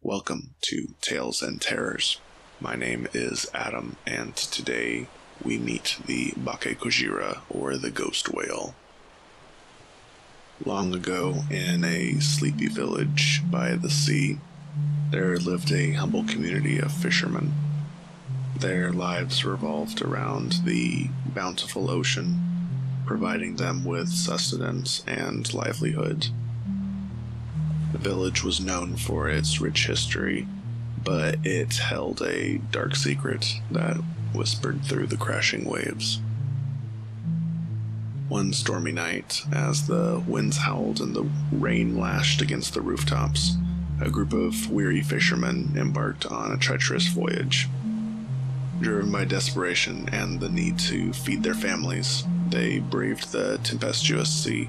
Welcome to Tales and Terrors. My name is Adam, and today we meet the Bakekojira, or the ghost whale. Long ago, in a sleepy village by the sea, there lived a humble community of fishermen. Their lives revolved around the bountiful ocean, providing them with sustenance and livelihood. The village was known for its rich history, but it held a dark secret that whispered through the crashing waves. One stormy night, as the winds howled and the rain lashed against the rooftops, a group of weary fishermen embarked on a treacherous voyage. Driven by desperation and the need to feed their families, they braved the tempestuous sea,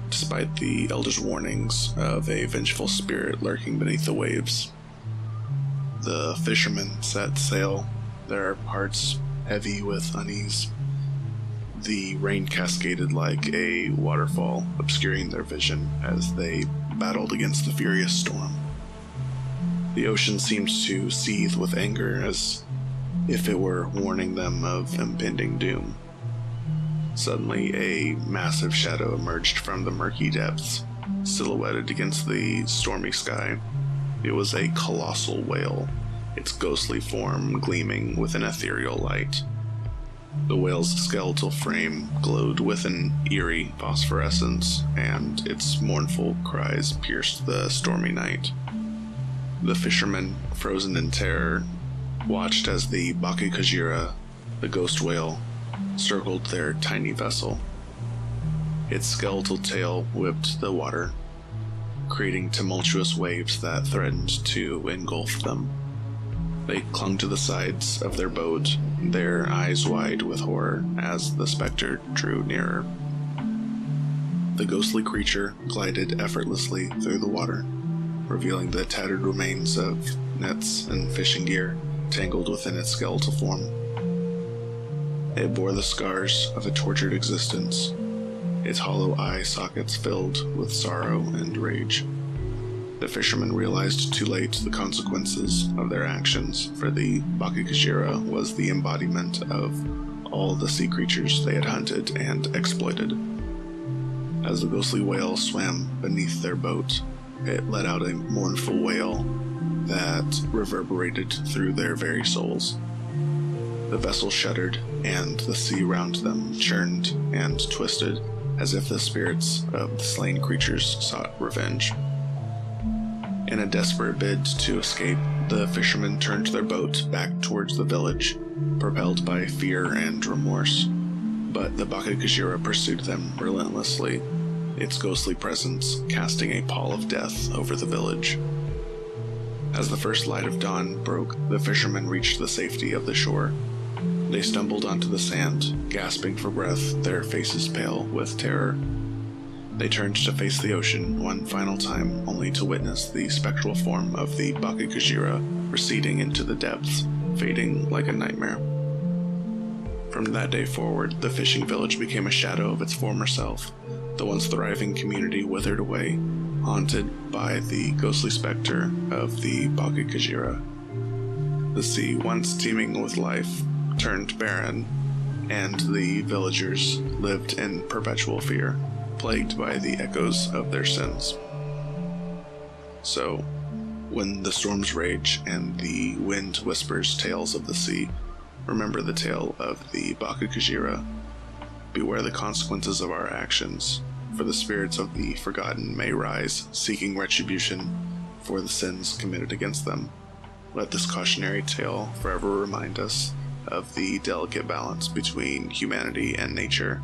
despite the elders' warnings of a vengeful spirit lurking beneath the waves. The fishermen set sail, their hearts heavy with unease. The rain cascaded like a waterfall, obscuring their vision as they battled against the furious storm. The ocean seemed to seethe with anger, as if it were warning them of impending doom. Suddenly, a massive shadow emerged from the murky depths, silhouetted against the stormy sky. It was a colossal whale, its ghostly form gleaming with an ethereal light. The whale's skeletal frame glowed with an eerie phosphorescence, and its mournful cries pierced the stormy night. The fishermen, frozen in terror, watched as the Bakekojira, the ghost whale, circled their tiny vessel. Its skeletal tail whipped the water, creating tumultuous waves that threatened to engulf them. They clung to the sides of their boat, their eyes wide with horror as the specter drew nearer. The ghostly creature glided effortlessly through the water, revealing the tattered remains of nets and fishing gear tangled within its skeletal form. It bore the scars of a tortured existence, its hollow eye sockets filled with sorrow and rage. The fishermen realized too late the consequences of their actions, for the Bakekojira was the embodiment of all the sea creatures they had hunted and exploited. As the ghostly whale swam beneath their boat, it let out a mournful wail that reverberated through their very souls. The vessel shuddered, and the sea around them churned and twisted, as if the spirits of the slain creatures sought revenge. In a desperate bid to escape, the fishermen turned their boat back towards the village, propelled by fear and remorse. But the Bakekojira pursued them relentlessly, its ghostly presence casting a pall of death over the village. As the first light of dawn broke, the fishermen reached the safety of the shore. They stumbled onto the sand, gasping for breath, their faces pale with terror. They turned to face the ocean one final time, only to witness the spectral form of the Bakekojira receding into the depths, fading like a nightmare. From that day forward, the fishing village became a shadow of its former self. The once thriving community withered away, haunted by the ghostly specter of the Bakekojira. The sea, once teeming with life, turned barren, and the villagers lived in perpetual fear, plagued by the echoes of their sins. So, when the storms rage and the wind whispers tales of the sea, remember the tale of the Bakekojira. Beware the consequences of our actions, for the spirits of the forgotten may rise, seeking retribution for the sins committed against them. Let this cautionary tale forever remind us of the delicate balance between humanity and nature,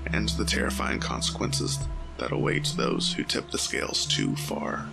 and the terrifying consequences that await those who tip the scales too far.